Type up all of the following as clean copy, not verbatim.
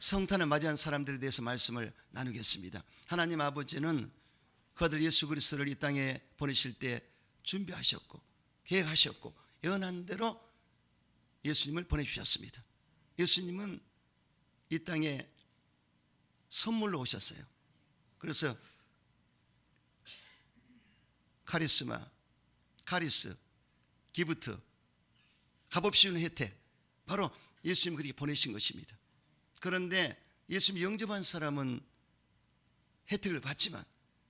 성탄을 맞이한 사람들에 대해서 말씀을 나누겠습니다. 하나님 아버지는 그 아들 예수 그리스도를 이 땅에 보내실 때 준비하셨고 계획하셨고 예언한 대로 예수님을 보내주셨습니다. 예수님은 이 땅에 선물로 오셨어요. 그래서 카리스마, 카리스, 기프트, 값없이 주는 혜택, 바로 예수님 그렇게 보내신 것입니다. 그런데 예수님 영접한 사람은 혜택을 받지만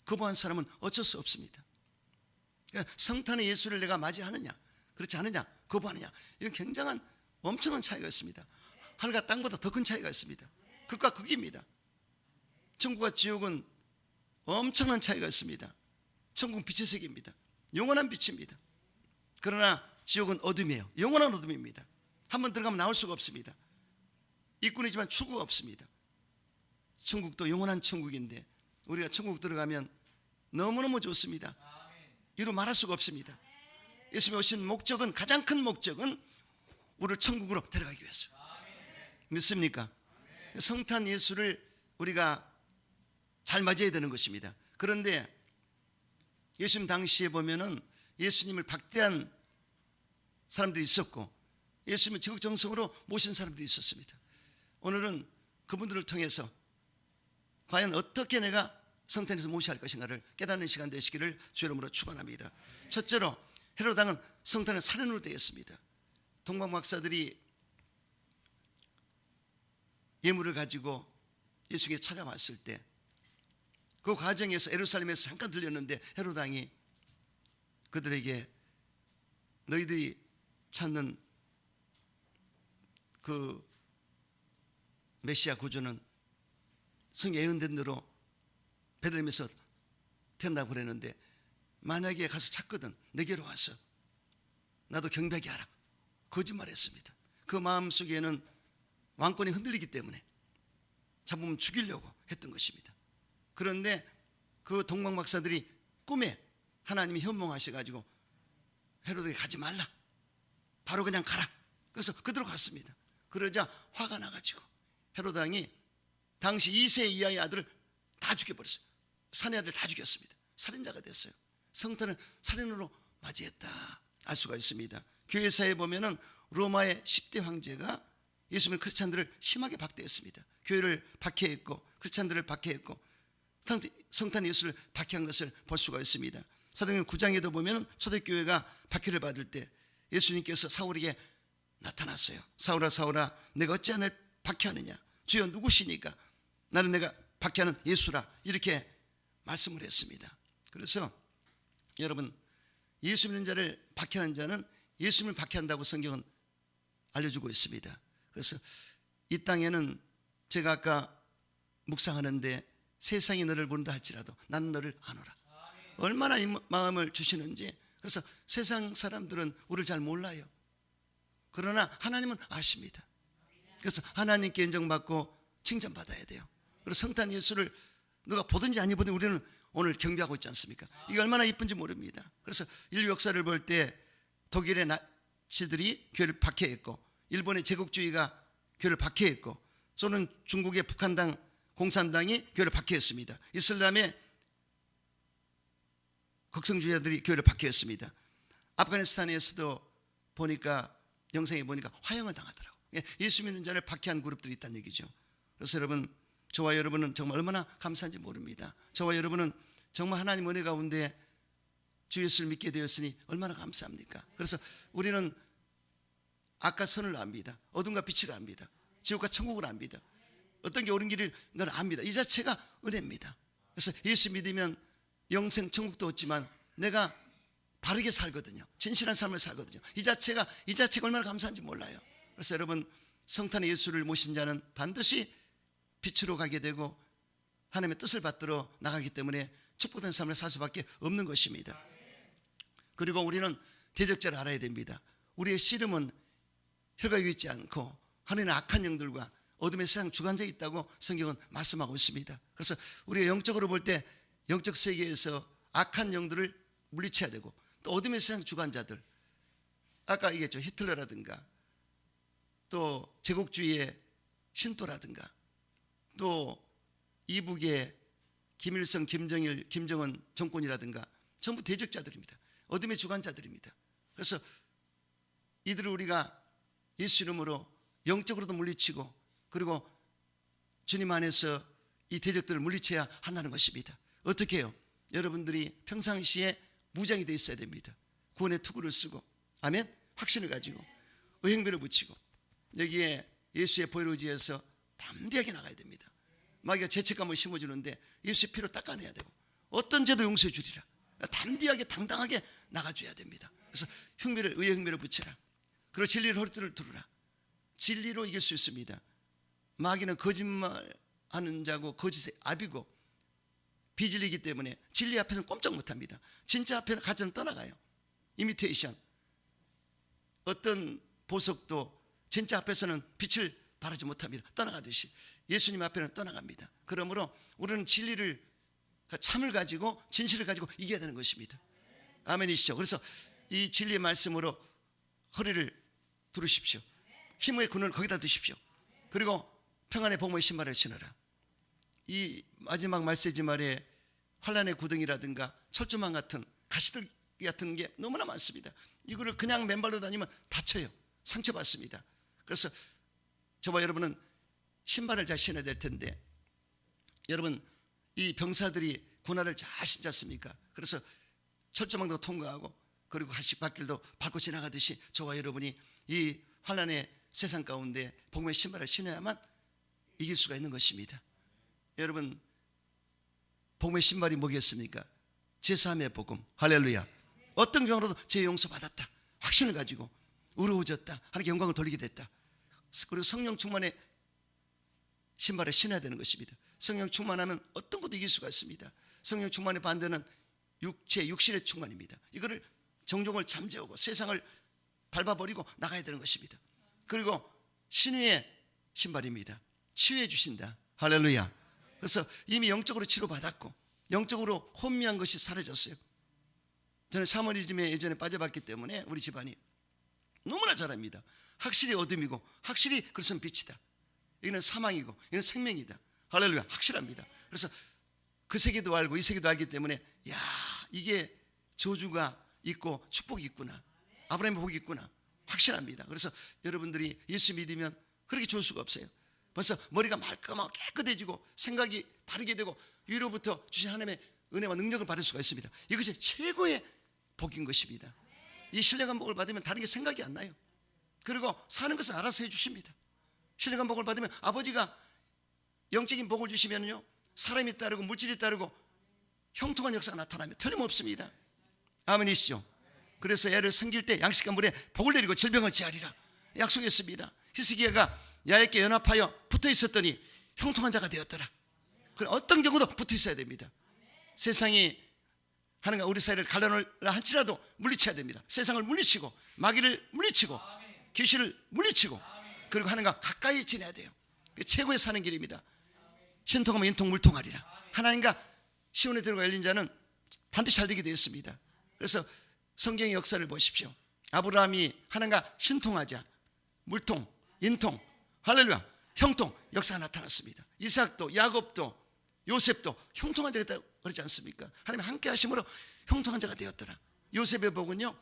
거부한 사람은 어쩔 수 없습니다. 그러니까 성탄의 예수를 내가 맞이하느냐 그렇지 않느냐 거부하느냐, 이건 굉장한 엄청난 차이가 있습니다. 하늘과 땅보다 더 큰 차이가 있습니다. 극과 극입니다. 천국과 지옥은 엄청난 차이가 있습니다. 천국은 빛의 세계입니다. 영원한 빛입니다. 그러나 지옥은 어둠이에요. 영원한 어둠입니다. 한번 들어가면 나올 수가 없습니다. 입군이지만 출구가 없습니다. 천국도 영원한 천국인데 우리가 천국 들어가면 너무너무 좋습니다. 이루 말할 수가 없습니다. 예수님이 오신 목적은, 가장 큰 목적은 우리를 천국으로 데려가기 위해서. 믿습니까? 성탄 예수를 우리가 잘 맞이해야 되는 것입니다. 그런데 예수님 당시에 보면은 예수님을 박대한 사람들이 있었고 예수님을 지극정성으로 모신 사람들이 있었습니다. 오늘은 그분들을 통해서 과연 어떻게 내가 성탄에서 모셔야 할 것인가를 깨닫는 시간 되시기를 주 이름으로 축원합니다. 첫째로 헤롯 왕은 성탄을 살인으로 대했습니다. 동방 박사들이 예물을 가지고 예수님께 찾아왔을 때 그 과정에서 예루살렘에서 잠깐 들렸는데 헤롯 왕이 그들에게 너희들이 찾는 그 메시아 구주는 성경에 예언된 대로 베들레헴에서 태어난다고 그랬는데 만약에 가서 찾거든 내게로 와서 나도 경배하게 하라, 거짓말했습니다. 그 마음속에는 왕권이 흔들리기 때문에 잡으면 죽이려고 했던 것입니다. 그런데 그 동방 박사들이 꿈에 하나님이 현몽하셔가지고 헤롯에게 가지 말라, 바로 그냥 가라. 그래서 그대로 갔습니다. 그러자 화가 나가지고 헤롯 왕이 당시 2세 이하의 아들을 다 죽여버렸어요. 사내 아들 다 죽였습니다. 살인자가 됐어요. 성탄을 살인으로 맞이했다 알 수가 있습니다. 교회사에 보면은 로마의 10대 황제가 예수님의 크리스찬들을 심하게 박대했습니다. 교회를 박해했고 크리스찬들을 박해했고 성탄 예수를 박해한 것을 볼 수가 있습니다. 사도행전 9장에도 보면 초대교회가 박해를 받을 때 예수님께서 사울에게 나타났어요. 사울아 사울아 내가 어찌 나를 박해하느냐, 주여 누구시니까? 나는 내가 박해하는 예수라, 이렇게 말씀을 했습니다. 그래서 여러분, 예수 믿는 자를 박해하는 자는 예수님을 박해한다고 성경은 알려주고 있습니다. 그래서 이 땅에는 제가 아까 묵상하는데 세상이 너를 부른다 할지라도 나는 너를 아노라, 얼마나 이 마음을 주시는지. 그래서 세상 사람들은 우리를 잘 몰라요. 그러나 하나님은 아십니다. 그래서 하나님께 인정받고 칭찬받아야 돼요. 그래서 성탄 예수를 누가 보든지 아니 보든지 우리는 오늘 경배하고 있지 않습니까? 이게 얼마나 이쁜지 모릅니다. 그래서 인류 역사를 볼 때 독일의 나치들이 교회를 박해했고 일본의 제국주의가 교회를 박해했고 또는 중국의 북한당 공산당이 교회를 박해했습니다. 이슬람의 극성주의자들이 교회를 박해했습니다. 아프가니스탄에서도 보니까 영상에 보니까 화형을 당하더라고요. 예수 믿는 자를 박해한 그룹들이 있다는 얘기죠. 그래서 여러분, 저와 여러분은 정말 얼마나 감사한지 모릅니다. 저와 여러분은 정말 하나님 은혜 가운데 주 예수를 믿게 되었으니 얼마나 감사합니까? 그래서 우리는 악과 선을 압니다. 어둠과 빛을 압니다. 지옥과 천국을 압니다. 어떤 게 옳은 길을 압니다. 이 자체가 은혜입니다. 그래서 예수 믿으면 영생 천국도 얻지만 내가 바르게 살거든요. 진실한 삶을 살거든요. 이 자체가 얼마나 감사한지 몰라요. 그래서 여러분, 성탄의 예수를 모신 자는 반드시 빛으로 가게 되고 하나님의 뜻을 받들어 나가기 때문에 축복된 삶을 살 수밖에 없는 것입니다. 그리고 우리는 대적자를 알아야 됩니다. 우리의 씨름은 혈과 육이 있지 않고 하나님의 악한 영들과 어둠의 세상 주관자에 있다고 성경은 말씀하고 있습니다. 그래서 우리가 영적으로 볼 때 영적 세계에서 악한 영들을 물리쳐야 되고 또 어둠의 세상 주관자들, 아까 얘기했죠. 히틀러라든가 또 제국주의의 신도라든가 또 이북의 김일성, 김정일, 김정은 정권이라든가 전부 대적자들입니다. 어둠의 주관자들입니다. 그래서 이들을 우리가 예수 이름으로 영적으로도 물리치고 그리고 주님 안에서 이 대적들을 물리쳐야 한다는 것입니다. 어떻게 해요? 여러분들이 평상시에 무장이 되어 있어야 됩니다. 구원의 투구를 쓰고 아멘? 확신을 가지고 의행비를 붙이고 여기에 예수의 보혈을 의지해서 담대하게 나가야 됩니다. 마귀가 죄책감을 심어주는데 예수의 피로 닦아내야 되고 어떤 죄도 용서해 주리라. 담대하게 당당하게 나가줘야 됩니다. 그래서 의의 흥미를 붙여라. 그리고 진리를 허리띠를 두르라. 진리로 이길 수 있습니다. 마귀는 거짓말하는 자고 거짓의 압이고 비진리이기 때문에 진리 앞에서는 꼼짝 못합니다. 진짜 앞에는 가져는 떠나가요. 이미테이션. 어떤 보석도 진짜 앞에서는 빛을 발하지 못합니다. 떠나가듯이 예수님 앞에는 떠나갑니다. 그러므로 우리는 진리를 참을 가지고 진실을 가지고 이겨야 되는 것입니다. 아멘이시죠? 그래서 이 진리의 말씀으로 허리를 두르십시오. 힘의 군을 거기다 두십시오. 그리고 평안의 복음의 신발을 신어라. 이 마지막 메시지 말에 환란의 구덩이라든가 철조망 같은 가시들 같은 게 너무나 많습니다. 이거를 그냥 맨발로 다니면 다쳐요. 상처받습니다. 그래서 저와 여러분은 신발을 잘 신어야 될 텐데 여러분 이 병사들이 군화를 잘 신지 않습니까? 그래서 철조망도 통과하고 그리고 가시밭길도 밟고 지나가듯이 저와 여러분이 이 환란의 세상 가운데 복음의 신발을 신어야만 이길 수가 있는 것입니다. 여러분 복음의 신발이 뭐겠습니까? 제3의 복음. 할렐루야. 어떤 경우라도 죄 용서 받았다 확신을 가지고 의로워졌다 하나님께 영광을 돌리게 됐다. 그리고 성령 충만의 신발을 신어야 되는 것입니다. 성령 충만하면 어떤 것도 이길 수가 있습니다. 성령 충만의 반대는 육신의 충만입니다. 이거를 정욕을 잠재우고 세상을 밟아버리고 나가야 되는 것입니다. 그리고 신유의 신발입니다. 치유해 주신다. 할렐루야. 그래서 이미 영적으로 치료받았고 영적으로 혼미한 것이 사라졌어요. 저는 샤머니즘에 예전에 빠져봤기 때문에 우리 집안이 너무나 잘 압니다. 확실히 어둠이고 확실히 그것은 빛이다. 이거는 사망이고 이건 생명이다. 할렐루야. 확실합니다. 그래서 그 세계도 알고 이 세계도 알기 때문에 야 이게 저주가 있고 축복이 있구나. 아브라함의 복이 있구나. 확실합니다. 그래서 여러분들이 예수 믿으면 그렇게 좋을 수가 없어요. 벌써 머리가 말끔하고 깨끗해지고 생각이 바르게 되고 위로부터 주신 하나님의 은혜와 능력을 받을 수가 있습니다. 이것이 최고의 복인 것입니다. 이 신령한 복을 받으면 다른 게 생각이 안 나요. 그리고 사는 것은 알아서 해주십니다. 신령한 복을 받으면 아버지가 영적인 복을 주시면요 사람이 따르고 물질이 따르고 형통한 역사가 나타나면 틀림없습니다. 아멘이시죠? 그래서 애를 섬길 때 양식과 물에 복을 내리고 질병을 제하리라 약속했습니다. 히스기야가 야훼께 연합하여 붙어 있었더니 형통한 자가 되었더라. 어떤 경우도 붙어 있어야 됩니다. 세상이 하나님과 우리 사이를 갈라놓으라 할지라도 물리쳐야 됩니다. 세상을 물리치고 마귀를 물리치고 귀신을 물리치고 그리고 하나님과 가까이 지내야 돼요. 그게 최고의 사는 길입니다. 신통하면 인통 물통하리라. 하나님과 시온에 들어가 열린 자는 반드시 잘 되게 되었습니다. 그래서 성경의 역사를 보십시오. 아브라함이 하나님과 신통하자 물통, 인통, 할렐루야, 형통 역사가 나타났습니다. 이삭도 야곱도 요셉도 형통한 자가 되었다 그러지 않습니까? 하나님 함께 하심으로 형통한 자가 되었더라. 요셉의 복은요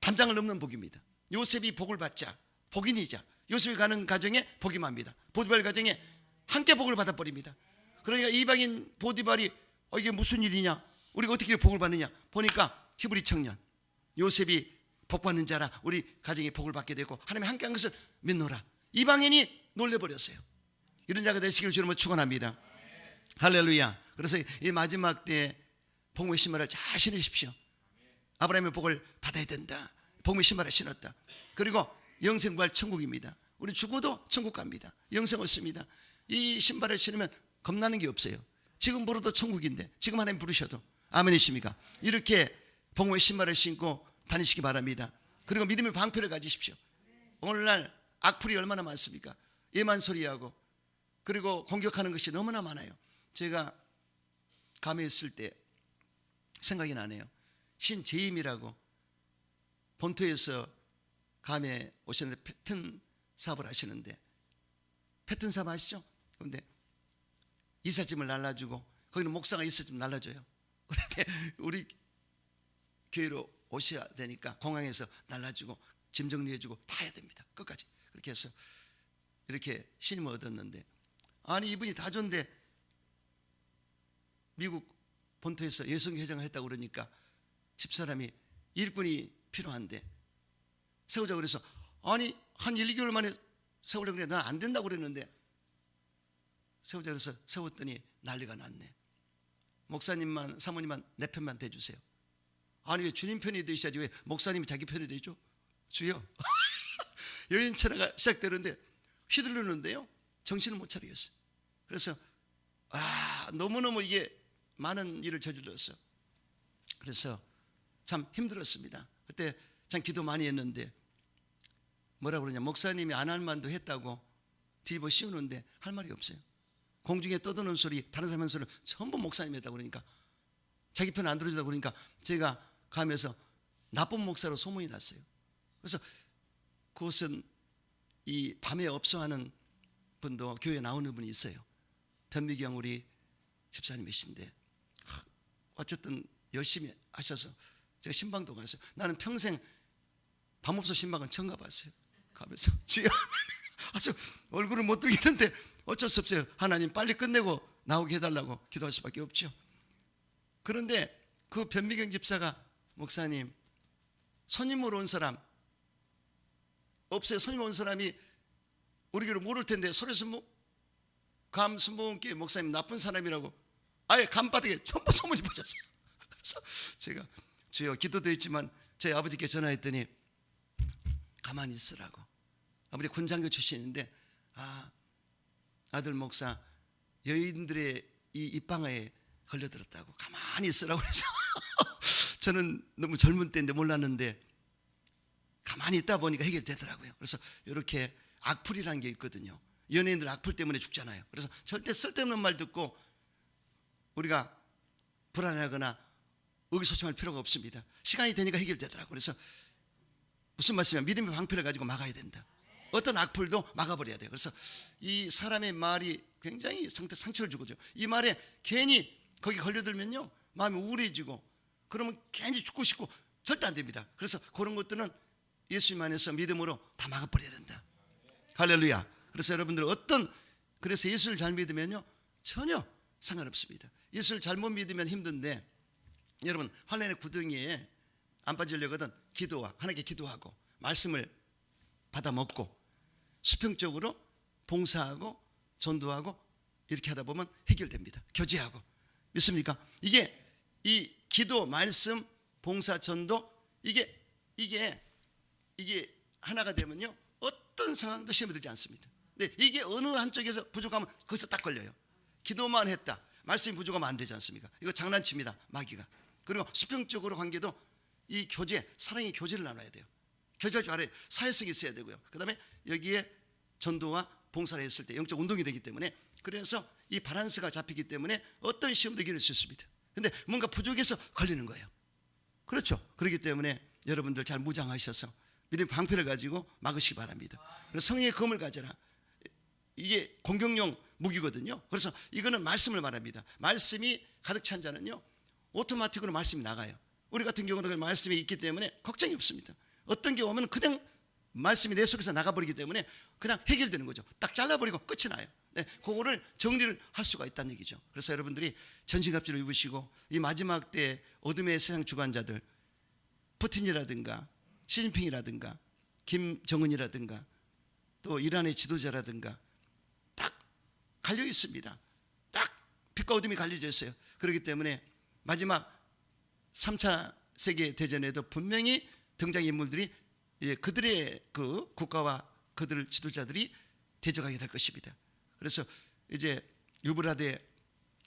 담장을 넘는 복입니다. 요셉이 복을 받자 복인이자 요셉이 가는 가정에 복이 맙니다. 보디발 가정에 함께 복을 받아버립니다. 그러니까 이방인 보디발이 이게 무슨 일이냐 우리가 어떻게 복을 받느냐 보니까 히브리 청년 요셉이 복받는 자라 우리 가정이 복을 받게 되고 하나님이 함께한 것을 믿노라. 이방인이 놀래버렸어요. 이런 자가 되시기를 주님을 축원합니다. 할렐루야. 그래서 이 마지막 때에 복음의 신발을 잘 신으십시오. 아브라함의 복을 받아야 된다. 복음의 신발을 신었다. 그리고 영생부활 천국입니다. 우리 죽어도 천국 갑니다. 영생 얻습니다. 이 신발을 신으면 겁나는 게 없어요. 지금 부르도 천국인데 지금 하나님 부르셔도 아멘이십니까? 이렇게 복음의 신발을 신고 다니시기 바랍니다. 그리고 믿음의 방패를 가지십시오. 오늘날 악플이 얼마나 많습니까? 예만소리하고 그리고 공격하는 것이 너무나 많아요. 제가 감에 있을 때 생각이 나네요. 신재임이라고 본토에서 감에 오셨는데 패턴 사업을 하시는데 패턴 사업 아시죠? 그런데 이삿짐을 날라주고 거기는 목사가 있어주면 날라줘요. 그런데 우리 교회로 오셔야 되니까 공항에서 날라주고 짐 정리해주고 다 해야 됩니다. 끝까지. 그렇게 해서 이렇게 신임을 얻었는데, 아니 이분이 다 좋은데 미국 본토에서 여성회장을 했다고 그러니까 집사람이 일꾼이 필요한데 세우자고 그래서, 아니 한 1, 2개월 만에 세우려고 그래. 난 안 된다고 그랬는데 세우자 그래서 세웠더니 난리가 났네. 목사님만 사모님만 내 편만 대주세요. 아니 왜 주님 편이 되셔야지 왜 목사님이 자기 편이 되죠? 주여. 여인천하가 시작되는데 휘둘르는데요, 정신을 못 차리겠어요. 그래서 너무너무 이게 많은 일을 저질렀어요. 그래서 참 힘들었습니다. 그때 참 기도 많이 했는데 뭐라 그러냐, 목사님이 안 할 만도 했다고 뒤집어 씌우는데 할 말이 없어요. 공중에 떠드는 소리, 다른 사람 하는 소리를 전부 목사님이 했다고 그러니까, 자기 편 안 들어주다 그러니까 제가 가면서 나쁜 목사로 소문이 났어요. 그래서 그것은 이 밤에 업소하는 분도 교회에 나오는 분이 있어요. 변미경 우리 집사님이신데 어쨌든 열심히 하셔서 제가 신방도 갔어요. 나는 평생 밤업소 신방은 처음 가봤어요. 가면서 주여, 아주 얼굴을 못 들겠는데 어쩔 수 없어요. 하나님 빨리 끝내고 나오게 해달라고 기도할 수밖에 없죠. 그런데 그 변미경 집사가, 목사님 손님으로 온 사람 없어요. 손님 온 사람이 우리 교회를 모를 텐데 감순복음교회 목사님 나쁜 사람이라고 아예 간바닥에 전부 소문이 퍼졌어요. 그래서 제가 주여, 기도도 했지만 저희 아버지께 전화했더니 가만히 있으라고. 아버지 군장교 출신인데 아들 목사 여인들의 이 입방아에 걸려들었다고 가만히 있으라고 그래서 저는 너무 젊은 때인데 몰랐는데 가만히 있다 보니까 해결되더라고요. 그래서 이렇게 악플이라는 게 있거든요. 연예인들 악플 때문에 죽잖아요. 그래서 절대 쓸데없는 말 듣고 우리가 불안하거나 의기소침할 필요가 없습니다. 시간이 되니까 해결되더라고요. 그래서 무슨 말씀이냐, 믿음의 방패를 가지고 막아야 된다. 어떤 악플도 막아버려야 돼요. 그래서 이 사람의 말이 굉장히 상처를 주거든요. 이 말에 괜히 거기 걸려들면요 마음이 우울해지고 그러면 괜히 죽고 싶고 절대 안 됩니다. 그래서 그런 것들은 예수님 안에서 믿음으로 다 막아버려야 된다. 할렐루야. 그래서 여러분들 그래서 예수를 잘 믿으면요 전혀 상관없습니다. 예수를 잘못 믿으면 힘든데, 여러분 환난의 구덩이에 안 빠지려거든 기도와 하나님께 기도하고 말씀을 받아 먹고 수평적으로 봉사하고 전도하고 이렇게 하다 보면 해결됩니다. 교제하고. 믿습니까? 이게 이 기도, 말씀, 봉사, 전도 이게 하나가 되면요 어떤 상황도 시험에 들지 않습니다. 근데 이게 어느 한쪽에서 부족하면 거기서 딱 걸려요. 기도만 했다, 말씀이 부족하면 안 되지 않습니까? 이거 장난칩니다, 마귀가. 그리고 수평적으로 관계도 이 교제, 사랑의 교제를 나눠야 돼요. 교제할 줄 알아야 사회성이 있어야 되고요. 그 다음에 여기에 전도와 봉사를 했을 때 영적 운동이 되기 때문에, 그래서 이 바란스가 잡히기 때문에 어떤 시험도 이길 수 있습니다. 근데 뭔가 부족해서 걸리는 거예요. 그렇죠. 그렇기 때문에 여러분들 잘 무장하셔서 믿음의 방패를 가지고 막으시기 바랍니다. 그래서 성령의 검을 가져라. 이게 공격용 무기거든요. 그래서 이거는 말씀을 말합니다. 말씀이 가득 찬 자는요 오토마틱으로 말씀이 나가요. 우리 같은 경우는 말씀이 있기 때문에 걱정이 없습니다. 어떤 게 오면 그냥 말씀이 내 속에서 나가버리기 때문에 그냥 해결되는 거죠. 딱 잘라버리고 끝이 나요. 네, 그거를 정리를 할 수가 있다는 얘기죠. 그래서 여러분들이 전신갑주를 입으시고 이 마지막 때 어둠의 세상 주관자들, 푸틴이라든가 시진핑이라든가 김정은이라든가 또 이란의 지도자라든가 딱 갈려 있습니다. 딱 빛과 어둠이 갈려져 있어요. 그렇기 때문에 마지막 3차 세계대전에도 분명히 등장인물들이 그들의 그 국가와 그들 지도자들이 대적하게 될 것입니다. 그래서 이제 유브라데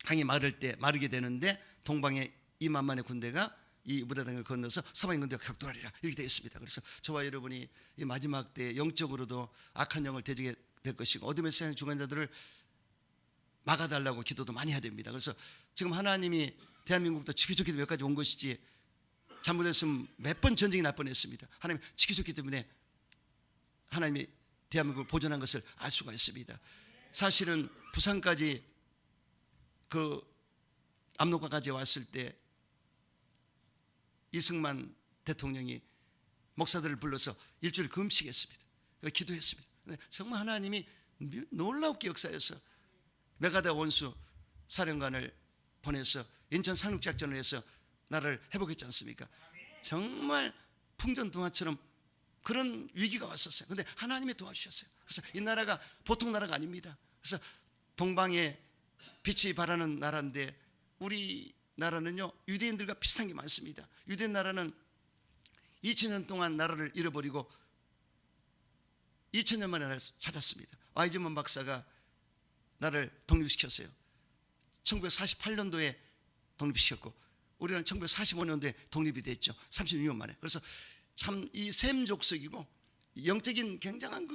강이 마르게 되는데 동방의 2만만의 군대가 이 유브라데 강을 건너서 서방의 군대가 격돌하리라, 이렇게 되어 있습니다. 그래서 저와 여러분이 이 마지막 때 영적으로도 악한 영을 대적해 될 것이고 어둠의 세상 주관자들을 막아달라고 기도도 많이 해야 됩니다. 그래서 지금 하나님이 대한민국도 지켜줬기 때문에 여기까지 온 것이지 잘못했으면 몇 번 전쟁이 날 뻔했습니다. 하나님 지켜줬기 때문에 하나님이 대한민국을 보존한 것을 알 수가 있습니다. 사실은 부산까지 그 압록강까지 왔을 때 이승만 대통령이 목사들을 불러서 일주일 금식했습니다. 기도했습니다. 정말 하나님이 놀랍게 역사해서 메가다 원수 사령관을 보내서 인천 상륙작전을 해서 나라를 회복했지 않습니까? 정말 풍전등화처럼 그런 위기가 왔었어요. 그런데 하나님이 도와주셨어요. 그래서 이 나라가 보통 나라가 아닙니다. 그래서 동방에 빛이 발하는 나라인데 우리 나라는요 유대인들과 비슷한 게 많습니다. 유대인 나라는 2000년 동안 나라를 잃어버리고 2000년 만에 나라를 찾았습니다. 와이즈먼 박사가 나라를 독립시켰어요. 1948년도에 독립시켰고 우리는 1945년도에 독립이 됐죠. 36년 만에. 그래서 참 이 셈 족속이고 영적인 굉장한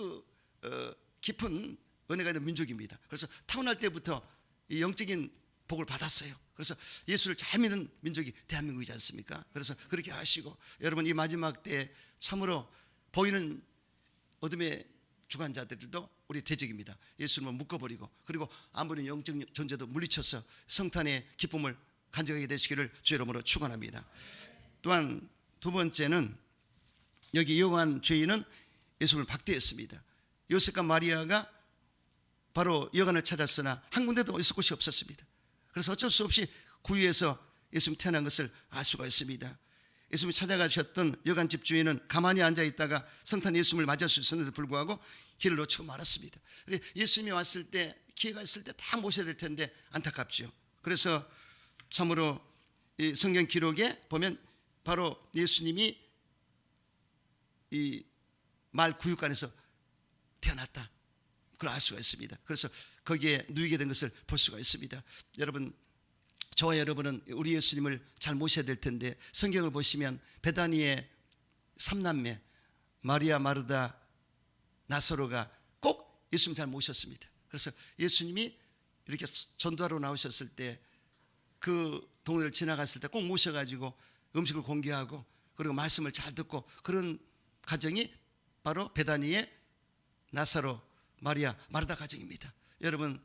깊은 은혜가 있는 민족입니다. 그래서 타고날 때부터 이 영적인 복을 받았어요. 그래서 예수를 잘 믿는 민족이 대한민국이지 않습니까? 그래서 그렇게 하시고 여러분 이 마지막 때 참으로 보이는 어둠의 주관자들도 우리 대적입니다. 예수님을 묶어버리고 그리고 아무리 영적 존재도 물리쳐서 성탄의 기쁨을 간직하게 되시기를 주 이름으로 축원합니다. 또한 두 번째는 여기 요한 죄인은 예수님을 박대했습니다. 요셉과 마리아가 바로 여관을 찾았으나 한 군데도 있을 곳이 없었습니다. 그래서 어쩔 수 없이 구유에서 예수님 태어난 것을 알 수가 있습니다. 예수님이 찾아가셨던 여관집 주인은 가만히 앉아 있다가 성탄 예수님을 맞을 수 있었는데도 불구하고 길을 놓치고 말았습니다. 예수님이 왔을 때 기회가 있을 때 다 모셔야 될 텐데 안타깝죠. 그래서 참으로 이 성경 기록에 보면 바로 예수님이 이 말 구육관에서 태어났다. 그걸 알 수가 있습니다. 그래서 거기에 누이게 된 것을 볼 수가 있습니다. 여러분, 저와 여러분은 우리 예수님을 잘 모셔야 될 텐데 성경을 보시면 베다니의 삼남매 마리아, 마르다, 나사로가 꼭 예수님 잘 모셨습니다. 그래서 예수님이 이렇게 전도하러 나오셨을 때 그 동네를 지나갔을 때 꼭 모셔가지고 음식을 공개하고 그리고 말씀을 잘 듣고 그런 가정이 바로 베다니의 나사로, 마리아, 마르다 가정입니다. 여러분,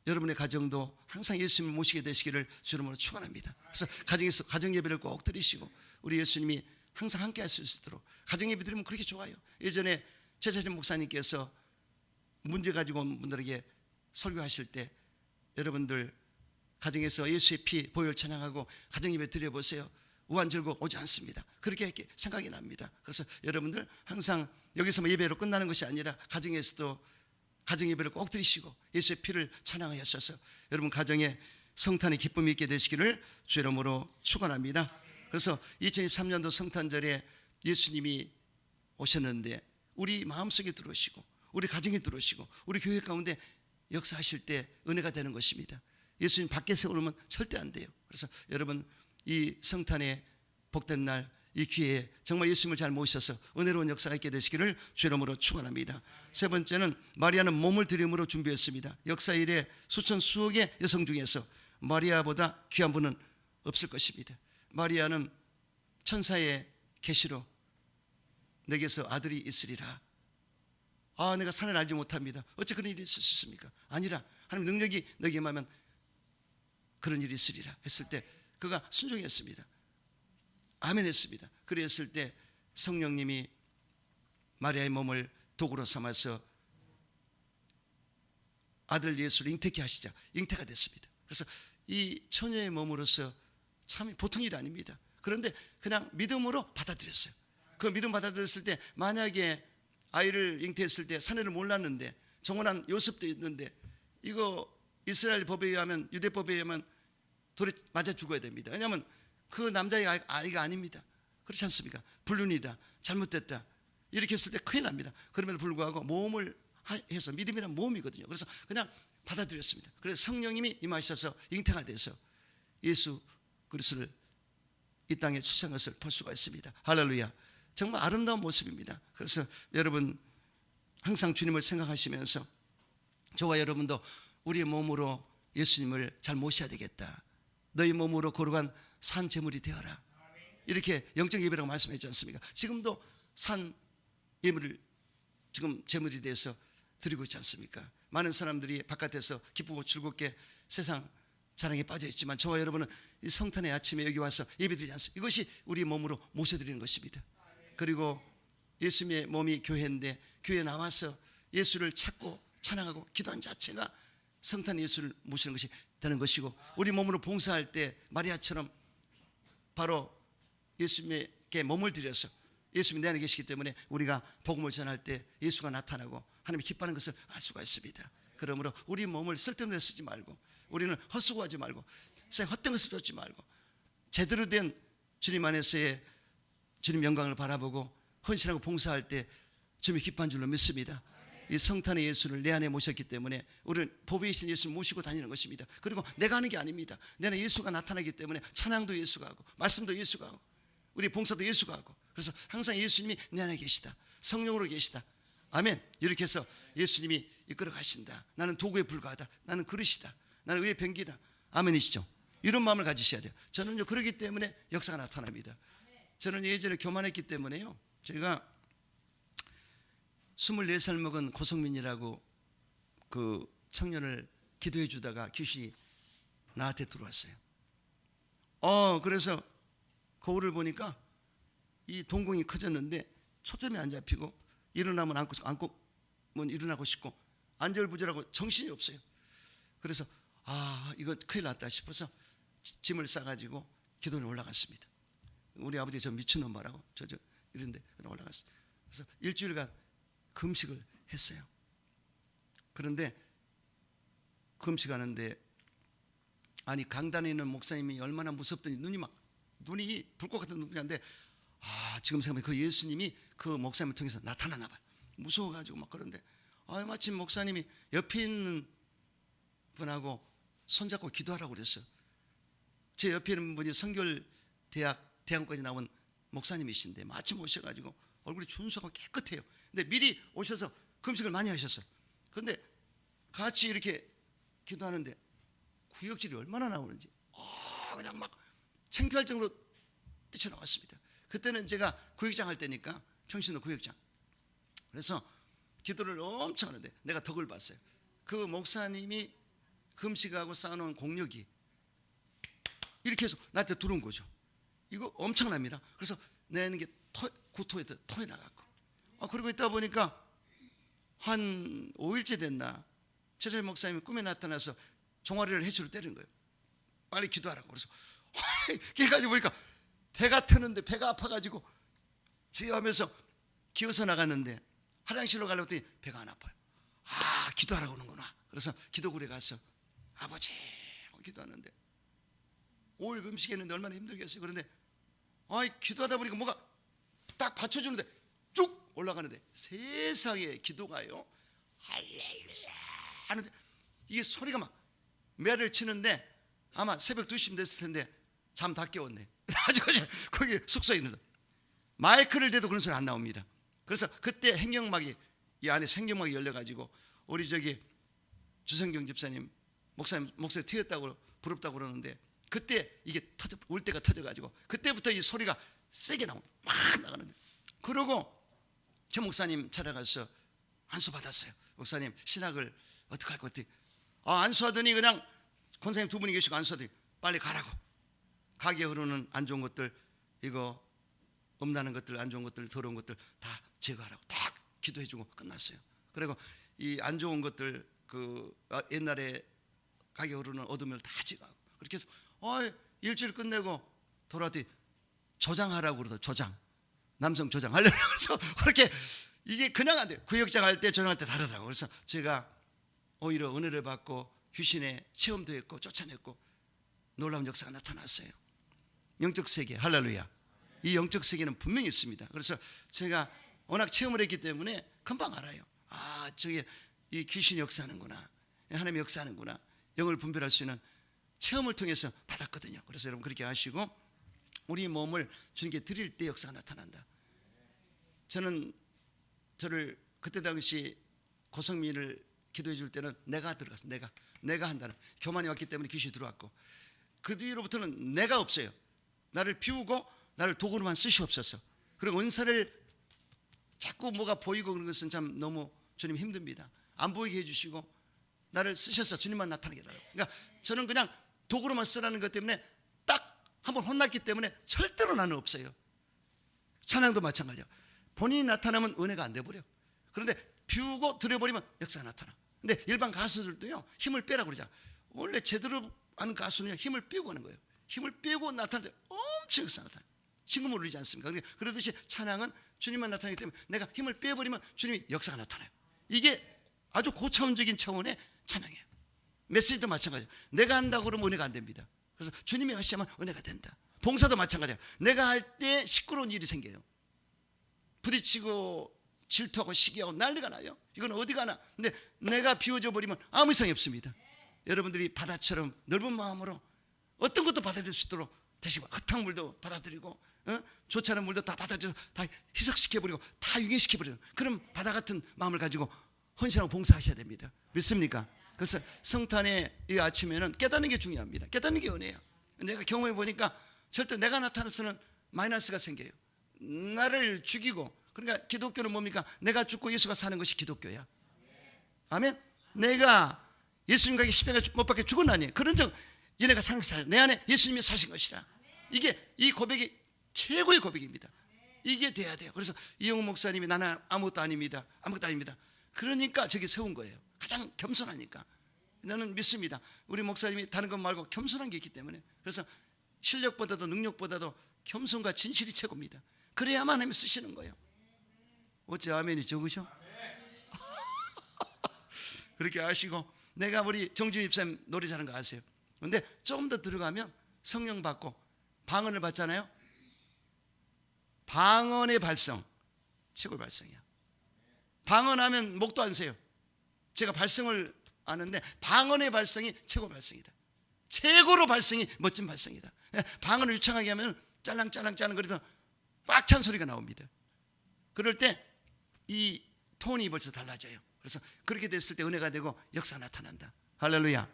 여러분의 가정도 항상 예수님을 모시게 되시기를 주님으로 축원합니다. 그래서 가정에서 가정 예배를 꼭 드리시고 우리 예수님이 항상 함께 할 수 있도록 가정 예배 드리면 그렇게 좋아요. 예전에 최재진 목사님께서 문제 가지고 온 분들에게 설교하실 때 여러분들 가정에서 예수의 피 보혈 찬양하고 가정 예배 드려보세요. 우한절고 오지 않습니다. 그렇게 생각이 납니다. 그래서 여러분들 항상 여기서만 예배로 끝나는 것이 아니라 가정에서도 가정 예배를 꼭 드리시고 예수의 피를 찬양하셔서 여러분 가정에 성탄의 기쁨이 있게 되시기를 주 이름으로 축원합니다. 그래서 2023년도 성탄절에 예수님이 오셨는데 우리 마음속에 들어오시고 우리 가정에 들어오시고 우리 교회 가운데 역사하실 때 은혜가 되는 것입니다. 예수님 밖에서 오르면 절대 안 돼요. 그래서 여러분 이 성탄의 복된 날 이 기회에 정말 예수님을 잘 모셔서 은혜로운 역사가 있게 되시기를 주 이름으로 축원합니다. 세 번째는 마리아는 몸을 드림으로 준비했습니다. 역사 이래 수천 수억의 여성 중에서 마리아보다 귀한 분은 없을 것입니다. 마리아는 천사의 계시로 내게서 아들이 있으리라. 내가 산을 알지 못합니다. 어찌 그런 일이 있을 수 있습니까? 아니라 하나님 능력이 너에게 임하면 그런 일이 있으리라 했을 때 그가 순종했습니다. 아멘 했습니다. 그랬을 때 성령님이 마리아의 몸을 도구로 삼아서 아들 예수를 잉태케 하시자 잉태가 됐습니다. 그래서 이 처녀의 몸으로서 참 보통 일이 아닙니다. 그런데 그냥 믿음으로 받아들였어요. 그 믿음 받아들였을 때 만약에 아이를 잉태했을 때 사내를 몰랐는데 정혼한 요셉도 있는데 이거 이스라엘 법에 의하면 유대법에 의하면 돌에 맞아 죽어야 됩니다. 왜냐하면 그 남자의 아이가 아닙니다. 그렇지 않습니까? 불륜이다, 잘못됐다 이렇게 했을 때 큰일 납니다. 그럼에도 불구하고 모험을 해서 믿음이란 모험이거든요. 그래서 그냥 받아들였습니다. 그래서 성령님이 임하셔서 잉태가 돼서 예수 그리스도를 이 땅에 출생한 것을 볼 수가 있습니다. 할렐루야. 정말 아름다운 모습입니다. 그래서 여러분 항상 주님을 생각하시면서 저와 여러분도 우리의 몸으로 예수님을 잘 모셔야 되겠다. 너희 몸으로 거룩한 산 제물이 되어라. 이렇게 영적 예배라고 말씀하지 않습니까? 지금도 산 예물을 지금 제물이 돼서 드리고 있지 않습니까? 많은 사람들이 바깥에서 기쁘고 즐겁게 세상 사랑에 빠져 있지만 저와 여러분은 이 성탄의 아침에 여기 와서 예배드리지 않습니다. 이것이 우리 몸으로 모셔드리는 것입니다. 그리고 예수님의 몸이 교회인데 교회에 나와서 예수를 찾고 찬양하고 기도한 자체가 성탄 예수를 모시는 것이 되는 것이고, 우리 몸으로 봉사할 때 마리아처럼 바로 예수님께 몸을 들여서 예수님이 내 안에 계시기 때문에 우리가 복음을 전할 때 예수가 나타나고 하나님이 기뻐하는 것을 알 수가 있습니다. 그러므로 우리 몸을 쓸데없는 데 쓰지 말고, 우리는 헛수고하지 말고, 헛된 것을 쫓지 말고, 제대로 된 주님 안에서의 주님 영광을 바라보고 헌신하고 봉사할 때 주님이 기뻐한 줄로 믿습니다. 이 성탄의 예수를 내 안에 모셨기 때문에 우리는 보배에 있는 예수를 모시고 다니는 것입니다. 그리고 내가 하는 게 아닙니다. 내 안에 예수가 나타나기 때문에 찬양도 예수가 하고 말씀도 예수가 하고 우리 봉사도 예수가 하고, 그래서 항상 예수님이 내 안에 계시다, 성령으로 계시다. 아멘. 이렇게 해서 예수님이 이끌어 가신다. 나는 도구에 불과하다, 나는 그릇이다, 나는 의의 병기다. 아멘이시죠? 이런 마음을 가지셔야 돼요. 저는요 그러기 때문에 역사가 나타납니다. 저는 예전에 교만했기 때문에요, 제가 24살 먹은 고성민이라고 그 청년을 기도해 주다가 귀신이 나한테 들어왔어요. 그래서 거울을 보니까 이 동공이 커졌는데 초점이 안 잡히고, 일어나면 앉고 일어나고 싶고 안절부절하고 정신이 없어요. 그래서 이거 큰일 났다 싶어서 짐을 싸가지고 기도에 올라갔습니다. 우리 아버지 저 미친놈 말하고 저 이런데 올라갔어요. 그래서 일주일간 금식을 했어요. 그런데 금식하는데 강단에 있는 목사님이 얼마나 무섭더니 눈이 불꽃 같은 눈이었는데 지금 생각하면 그 예수님이 그 목사님을 통해서 나타나나 봐요. 무서워가지고 막 그런데 마침 목사님이 옆에 있는 분하고 손잡고 기도하라고 그랬어요. 제 옆에 있는 분이 대학원까지 나온 목사님이신데 마침 오셔가지고 얼굴이 준수하고 깨끗해요. 근데 미리 오셔서 금식을 많이 하셨어요. 그런데 같이 이렇게 기도하는데 구역질이 얼마나 나오는지 그냥 막 창피할 정도로 뛰쳐나왔습니다. 그때는 제가 구역장 할 때니까 평신도 구역장. 그래서 기도를 엄청 하는데 내가 덕을 봤어요. 그 목사님이 금식하고 쌓아놓은 공력이 이렇게 해서 나한테 들어온 거죠. 이거 엄청납니다. 그래서 내는 게 구토에 터에 나갔고, 그리고 있다 보니까 한 5일째 됐나 최철 목사님이 꿈에 나타나서 종아리를 해주로 때린 거예요. 빨리 기도하라고. 그래서 깨가지고 보니까 배가 트는데 배가 아파가지고 주여 하면서 기어서 나갔는데 화장실로 가려고 했더니 배가 안 아파요. 기도하라고 하는구나. 그래서 기도굴에 가서 아버지 하고 기도하는데 5일 금식했는데 얼마나 힘들겠어요. 그런데 기도하다 보니까 뭐가 딱 받쳐주는데 쭉 올라가는데 세상에 기도가요 할렐루야 하는데 이게 소리가 막 매를 치는데 아마 새벽 2시쯤 됐을 텐데 잠 다 깨웠네. 아주 거기 숙소에 있는 마이크를 대도 그런 소리 안 나옵니다. 그래서 그때 행경막이 이 안에 행경막이 열려가지고 우리 주성경 집사님 목사님 목소리 튀었다고 부럽다고 그러는데 그때 이게 울 때가 터져가지고 그때부터 이 소리가 세게 막 나가는데, 그러고 제 목사님 찾아가서 안수 받았어요. 목사님 신학을 어떻게 할 것 같아? 안수하더니 그냥 권사님 두 분이 계시고 안수하더니 빨리 가라고. 가게 흐르는 안 좋은 것들, 이거 음나는 것들, 안 좋은 것들, 더러운 것들 다 제거하라고 딱 기도해주고 끝났어요. 그리고 이 안 좋은 것들 옛날에 가게 흐르는 어둠을 다 제거하고 그렇게 해서 일주일 끝내고 돌아왔더니 조장하라고 그러더라고요. 조장, 남성 조장 하려고 해서 그렇게 이게 그냥 안 돼요. 구역장 할 때 조장할 때 다르더라고요. 그래서 제가 오히려 은혜를 받고 귀신의 체험도 했고 쫓아냈고 놀라운 역사가 나타났어요. 영적 세계, 할렐루야. 이 영적 세계는 분명히 있습니다. 그래서 제가 워낙 체험을 했기 때문에 금방 알아요. 저게 이 귀신이 역사하는구나, 하나님이 역사하는구나, 영을 분별할 수 있는 체험을 통해서 받았거든요. 그래서 여러분 그렇게 하시고 우리 몸을 주님께 드릴 때 역사가 나타난다. 저를 그때 당시 고성민을 기도해 줄 때는 내가 들어갔어. 내가 한다는 교만이 왔기 때문에 귀신이 들어왔고, 그 뒤로부터는 내가 없어요. 나를 비우고 나를 도구로만 쓰시옵소서. 그리고 은사를 자꾸 뭐가 보이고 그런 것은 참 너무 주님 힘듭니다. 안 보이게 해주시고 나를 쓰셔서 주님만 나타나게 해달라고. 그러니까 저는 그냥 도구로만 쓰라는 것 때문에 딱 한번 혼났기 때문에 절대로 나는 없어요. 찬양도 마찬가지야. 본인이 나타나면 은혜가 안 돼버려. 그런데 비우고 들여버리면 역사가 나타나. 근데 일반 가수들도요, 힘을 빼라고 그러잖아. 원래 제대로 하는 가수는 힘을 빼고 하는 거예요. 힘을 빼고 나타날 때 엄청 역사가 나타나. 신금을 울리지 않습니까? 그러듯이 찬양은 주님만 나타나기 때문에 내가 힘을 빼버리면 주님이 역사가 나타나요. 이게 아주 고차원적인 차원의 찬양이에요. 메시지도 마찬가지예요. 내가 한다고 그러면 은혜가 안 됩니다. 그래서 주님이 하시면 은혜가 된다. 봉사도 마찬가지예요. 내가 할 때 시끄러운 일이 생겨요. 부딪히고 질투하고 시기하고 난리가 나요. 이건 어디 가나. 근데 내가 비워져 버리면 아무 이상이 없습니다. 여러분들이 바다처럼 넓은 마음으로 어떤 것도 받아들일 수 있도록 대신 흙탕물도 받아들이고 좋지 않은 물도 다 받아들여서 다 희석시켜버리고 다 유괴시켜버리는 그런 바다 같은 마음을 가지고 헌신하고 봉사하셔야 됩니다. 믿습니까? 그래서 성탄의 이 아침에는 깨닫는 게 중요합니다. 깨닫는 게 은혜예요. 내가 경험해 보니까 절대 내가 나타나서는 마이너스가 생겨요. 나를 죽이고, 그러니까 기독교는 뭡니까? 내가 죽고 예수가 사는 것이 기독교야. 아멘. 내가 예수님과 십자가 못 박혀 죽었나니 그런 적 얘네가 상상 내 안에 예수님이 사신 것이라. 이게 이 고백이 최고의 고백입니다. 이게 돼야 돼요. 그래서 이영훈 목사님이 나는 아무것도 아닙니다. 아무것도 아닙니다. 그러니까 저기 세운 거예요. 가장 겸손하니까. 나는 믿습니다. 우리 목사님이 다른 것 말고 겸손한 게 있기 때문에. 그래서 실력보다도 능력보다도 겸손과 진실이 최고입니다. 그래야만 하나님 쓰시는 거예요. 어째 아멘이 적으셔? 그렇게 아시고, 내가 우리 정준 입사님 노래 잘하는 거 아세요? 근데 조금 더 들어가면 성령 받고 방언을 받잖아요. 방언의 발성 최고의 발성이야. 방언하면 목도 안 새요. 제가 발성을 아는데 방언의 발성이 최고의 발성이다. 최고로 발성이 멋진 발성이다. 방언을 유창하게 하면 짤랑짤랑짤랑 거리면 꽉 찬 소리가 나옵니다. 그럴 때 이 톤이 벌써 달라져요. 그래서 그렇게 됐을 때 은혜가 되고 역사가 나타난다. 할렐루야.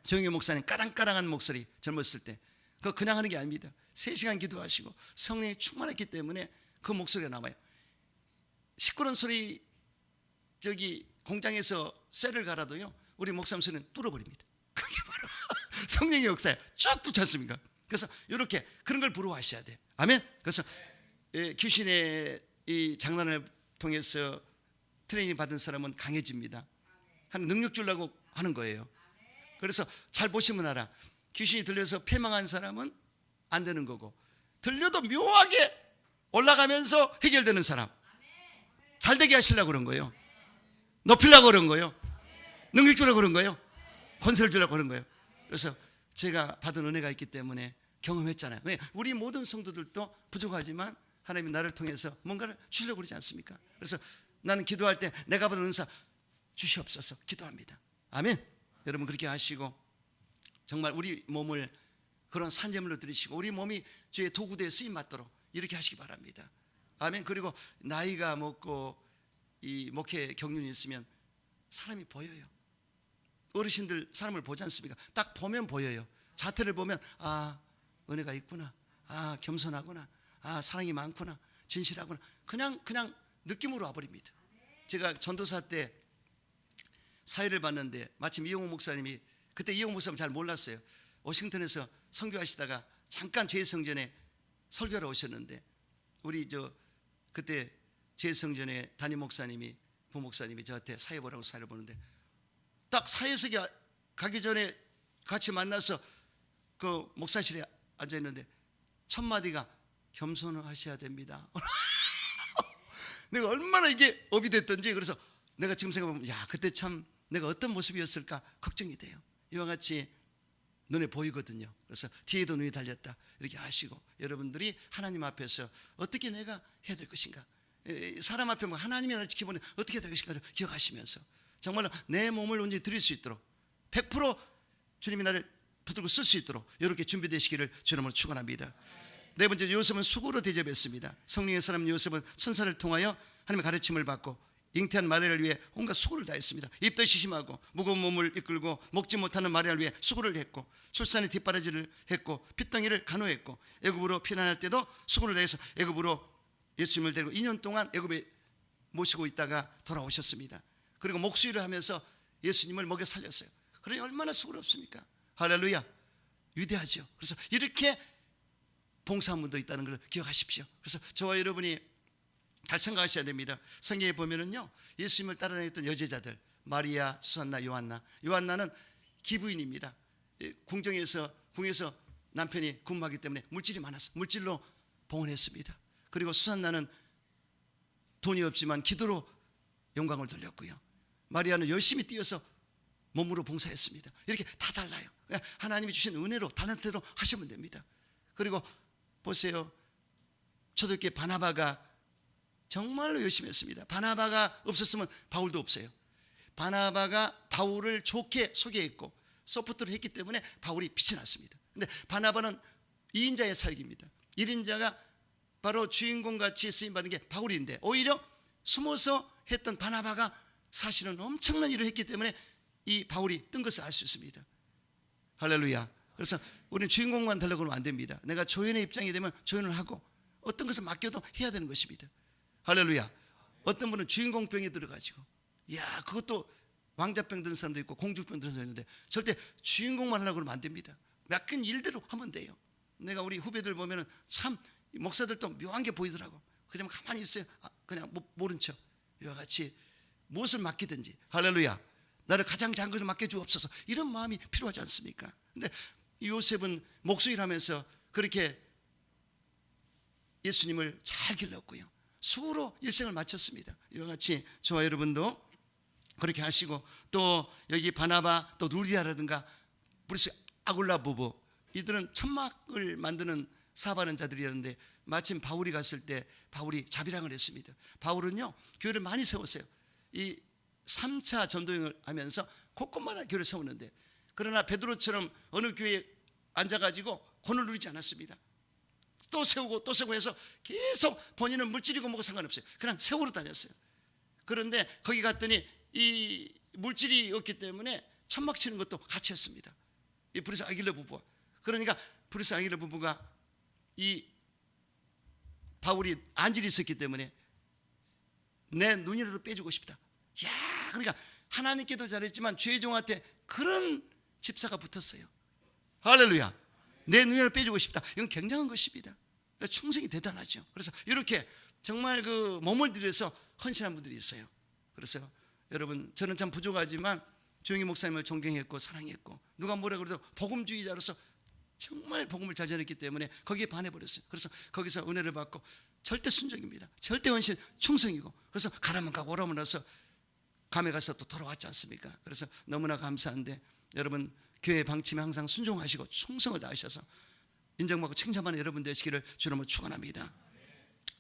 조영희 목사님 까랑까랑한 목소리 젊었을 때 그거 그냥 하는 게 아닙니다. 3시간 기도하시고 성령이 충만했기 때문에 그 목소리가 나와요. 시끄러운 소리 저기 공장에서 쇠를 갈아도요 우리 목사님 소리는 뚫어버립니다. 그게 바로 성령의 역사예요. 쭉 뚫지 않습니까? 그래서 이렇게 그런 걸 부러워하셔야 돼. 아멘. 그래서 귀신의 이 장난을 통해서 트레이닝 받은 사람은 강해집니다. 한 능력 주려고 하는 거예요. 그래서 잘 보시면 알아. 귀신이 들려서 패망한 사람은 안 되는 거고, 들려도 묘하게 올라가면서 해결되는 사람, 잘 되게 하시려고 그런 거예요. 높이려고 그런 거예요. 능력 주려고 그런 거예요. 권세를 주려고 그런 거예요. 그래서 제가 받은 은혜가 있기 때문에 경험했잖아요. 왜? 우리 모든 성도들도 부족하지만 하나님이 나를 통해서 뭔가를 주려고 그러지 않습니까? 그래서 나는 기도할 때 내가 받은 은사 주시옵소서 기도합니다. 아멘. 여러분 그렇게 하시고 정말 우리 몸을 그런 산재물로 들이시고 우리 몸이 주의 도구대에 쓰임 받도록 이렇게 하시기 바랍니다. 아멘. 그리고 나이가 먹고 이 목회 경륜이 있으면 사람이 보여요. 어르신들 사람을 보지 않습니까? 딱 보면 보여요. 자태를 보면 아 은혜가 있구나, 아 겸손하구나, 아 사랑이 많구나, 진실하구나. 그냥 느낌으로 와버립니다. 제가 전도사 때 사회를 봤는데 마침 이용호 목사님이, 그때 이용호 목사님 잘 몰랐어요. 워싱턴에서 선교하시다가 잠깐 제일성전에 설교하러 오셨는데 우리 그때 제일성전에 담임 목사님이 부목사님이 저한테 사회 보라고 사회를 보는데 딱 사회석에 가기 전에 같이 만나서 그 목사실에 앉아 있는데 첫 마디가 겸손을 하셔야 됩니다. 내가 얼마나 이게 업이 됐던지. 그래서 내가 지금 생각해보면 야 그때 참 내가 어떤 모습이었을까 걱정이 돼요. 이와 같이 눈에 보이거든요. 그래서 뒤에도 눈이 달렸다 이렇게 하시고, 여러분들이 하나님 앞에서 어떻게 내가 해야 될 것인가, 사람 앞에 뭐 하나님이 나를 지켜보는 어떻게 해야 될 것인가를 기억하시면서 정말로 내 몸을 온전히 드릴 수 있도록 100% 주님이 나를 붙들고 쓸 수 있도록 이렇게 준비되시기를 주님으로 축원합니다. 네 번째, 요셉은 수고로 대접했습니다. 성령의 사람 요셉은 천사를 통하여 하나님의 가르침을 받고 잉태한 마리아를 위해 온갖 수고를 다했습니다. 입도 시심하고 무거운 몸을 이끌고 먹지 못하는 마리아를 위해 수고를 했고 출산의 뒷바라지를 했고 핏덩이를 간호했고 애굽으로 피난할 때도 수고를 다해서 애굽으로 예수님을 데리고 2년 동안 애굽에 모시고 있다가 돌아오셨습니다. 그리고 목수일을 하면서 예수님을 먹여 살렸어요. 그래 얼마나 수고롭습니까? 할렐루야. 위대하죠. 그래서 이렇게 봉사문도 있다는 걸 기억하십시오. 그래서 저와 여러분이 잘 생각하셔야 됩니다. 성경에 보면은요, 예수님을 따라다녔던 여제자들, 마리아, 수산나, 요한나는 기부인입니다. 궁에서 남편이 근무하기 때문에 물질이 많아서 물질로 봉헌했습니다. 그리고 수산나는 돈이 없지만 기도로 영광을 돌렸고요. 마리아는 열심히 뛰어서 몸으로 봉사했습니다. 이렇게 다 달라요. 하나님이 주신 은혜로 달란트로 하시면 됩니다. 그리고 보세요, 초대교회 바나바가 정말로 열심히 했습니다. 바나바가 없었으면 바울도 없어요. 바나바가 바울을 좋게 소개했고 서포트를 했기 때문에 바울이 빛이 났습니다. 근데 바나바는 2인자의 사역입니다. 1인자가 바로 주인공같이 쓰임받은 게 바울인데, 오히려 숨어서 했던 바나바가 사실은 엄청난 일을 했기 때문에 이 바울이 뜬 것을 알 수 있습니다. 할렐루야. 그래서 우리는 주인공만 되려고 하면 안 됩니다. 내가 조연의 입장이 되면 조연을 하고 어떤 것을 맡겨도 해야 되는 것입니다. 할렐루야. 어떤 분은 주인공병에 들어가지고, 야, 그것도 왕자병 드는 사람도 있고 공주병 드는 사람도 있는데 절대 주인공만 하려고 하면 안 됩니다. 맡긴 일대로 하면 돼요. 내가 우리 후배들 보면은 참 목사들도 묘한 게 보이더라고. 그냥 가만히 있어요. 그냥 모른 척. 이와 같이 무엇을 맡기든지, 할렐루야, 나를 가장 작은 것을 맡겨주옵소서, 이런 마음이 필요하지 않습니까? 근데 요셉은 목수일 하면서 그렇게 예수님을 잘 길렀고요, 수고로 일생을 마쳤습니다. 이와 같이 저와 여러분도 그렇게 하시고, 또 여기 바나바, 또 루디아라든가 브리스 아굴라 부부, 이들은 천막을 만드는 사업하는 자들이었는데 마침 바울이 갔을 때 바울이 자비랑을 했습니다. 바울은요, 교회를 많이 세웠어요. 이 3차 전도행을 하면서 곳곳마다 교회를 세웠는데, 그러나 베드로처럼 어느 교회에 앉아가지고 권을 누리지 않았습니다. 또 세우고 또 세우고 해서 계속 본인은 물질이고 뭐고 상관없어요. 그냥 세우러 다녔어요. 그런데 거기 갔더니 이 물질이 없기 때문에 천막 치는 것도 같이 했습니다. 이 브리스 아길라 부부와. 그러니까 브리스 아길라 부부가 이 바울이 안질이 있었기 때문에 내 눈이라도 빼주고 싶다. 야, 그러니까 하나님께도 잘했지만 죄종한테 그런 집사가 붙었어요. 할렐루야. 내 눈이라도 빼주고 싶다. 이건 굉장한 것입니다. 충성이 대단하죠. 그래서 이렇게 정말 그 몸을 들여서 헌신한 분들이 있어요. 그래서 여러분, 저는 참 부족하지만 주영희 목사님을 존경했고 사랑했고, 누가 뭐라 그래도 복음주의자로서 정말 복음을 잘 전했기 때문에 거기에 반해버렸어요. 그래서 거기서 은혜를 받고 절대 순종입니다. 절대 헌신, 충성이고, 그래서 가라면 가고 오라면 와서 감에 가서 또 돌아왔지 않습니까? 그래서 너무나 감사한데, 여러분 교회 방침에 항상 순종하시고 충성을 다하셔서 인정받고 칭찬받는 여러분 되시기를 주님으로 축원합니다.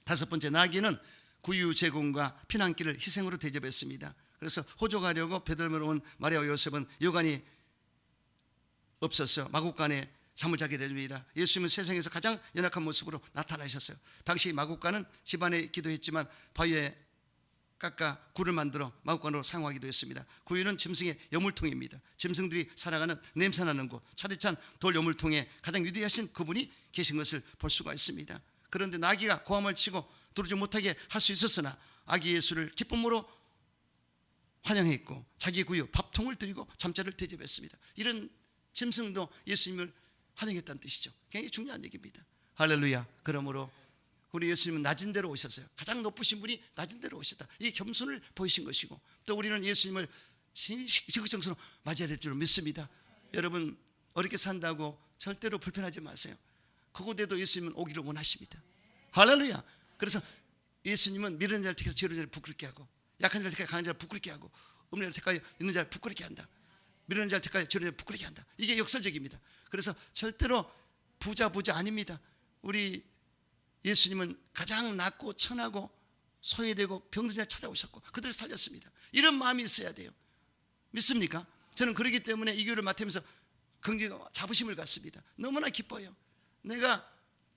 다섯 번째, 나귀는 구유 제공과 피난길을 희생으로 대접했습니다. 그래서 호족하려고 베들레헴으로 온 마리아와 요셉은 여관이 없어서 마국간에 잠을 자게 됩니다. 예수님은 세상에서 가장 연약한 모습으로 나타나셨어요. 당시 마국간은 집안에 기도했지만 바위에 깎아 굴을 만들어 마국간으로 사용하기도 했습니다. 구유는 짐승의 여물통입니다. 짐승들이 살아가는 냄새나는 곳, 차디찬 돌 여물통에 가장 위대하신 그분이 계신 것을 볼 수가 있습니다. 그런데 나귀가 고함을 치고 두르지 못하게 할 수 있었으나 아기 예수를 기쁨으로 환영했고 자기 구유 밥통을 드리고 잠자를 대접했습니다. 이런 짐승도 예수님을 환영했다는 뜻이죠. 굉장히 중요한 얘기입니다. 할렐루야. 그러므로 우리 예수님은 낮은 데로 오셨어요. 가장 높으신 분이 낮은 데로 오셨다. 이 겸손을 보이신 것이고, 또 우리는 예수님을 지극정성으로 맞이해야 될 줄 믿습니다. 여러분, 어렵게 산다고 절대로 불편하지 마세요. 그곳에도 예수님은 오기를 원하십니다. 할렐루야. 그래서 예수님은 미련한 자를 택해서 지혜로운 자를 부끄럽게 하고, 약한 자를 택하여 강한 자를 부끄럽게 하고, 없는 자를 택하여 있는 자를 부끄럽게 한다. 미련한 자를 택하여 지혜로운 자를 부끄럽게 한다. 이게 역설적입니다. 그래서 절대로 부자 아닙니다. 우리 예수님은 가장 낮고 천하고 소외되고 병든 자를 찾아오셨고 그들을 살렸습니다. 이런 마음이 있어야 돼요. 믿습니까? 저는 그렇기 때문에 이 교회를 맡으면서 긍정 자부심을 갖습니다. 너무나 기뻐요. 내가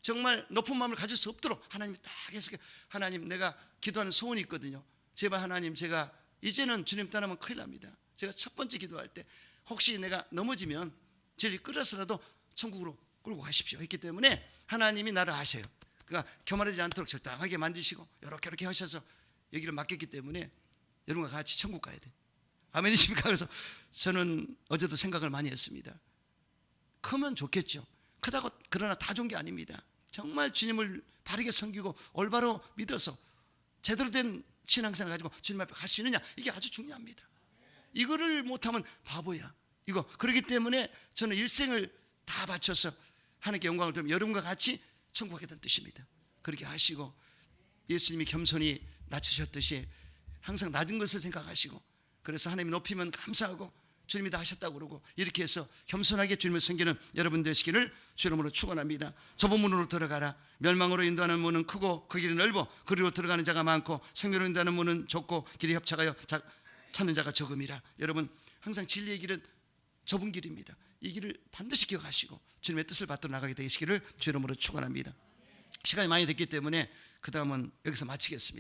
정말 높은 마음을 가질 수 없도록 하나님이 딱 해서, 하나님, 내가 기도하는 소원이 있거든요. 제발 하나님, 제가 이제는 주님 떠나면 큰일 납니다. 제가 첫 번째 기도할 때 혹시 내가 넘어지면 저를 끌어서라도 천국으로 끌고 가십시오 했기 때문에 하나님이 나를 아셔요. 그러니까 교만하지 않도록 적당하게 만드시고 이렇게 하셔서 여기를 맡겼기 때문에 여러분과 같이 천국 가야 돼. 아멘이십니까? 그래서 저는 어제도 생각을 많이 했습니다. 크면 좋겠죠. 크다고 그러나 다 좋은 게 아닙니다. 정말 주님을 바르게 섬기고 올바로 믿어서 제대로 된 신앙생활 가지고 주님 앞에 갈 수 있느냐, 이게 아주 중요합니다. 이거를 못하면 바보야. 이거 그렇기 때문에 저는 일생을 다 바쳐서 하나님께 영광을 돌리며 여러분과 같이 천국 가겠다는 뜻입니다. 그렇게 하시고 예수님이 겸손히 낮추셨듯이 항상 낮은 것을 생각하시고, 그래서 하나님이 높이면 감사하고 주님이 다 하셨다고 그러고, 이렇게 해서 겸손하게 주님을 섬기는 여러분 되시기를 주 이름으로 축원합니다. 좁은 문으로 들어가라. 멸망으로 인도하는 문은 크고 그 길이 넓어 그리로 들어가는 자가 많고 생명으로 인도하는 문은 좁고 길이 협착하여 찾는 자가 적음이라. 여러분, 항상 진리의 길은 좁은 길입니다. 이 길을 반드시 기억하시고 주님의 뜻을 받들어 나가게 되시기를 주 이름으로 축원합니다. 시간이 많이 됐기 때문에 그 다음은 여기서 마치겠습니다.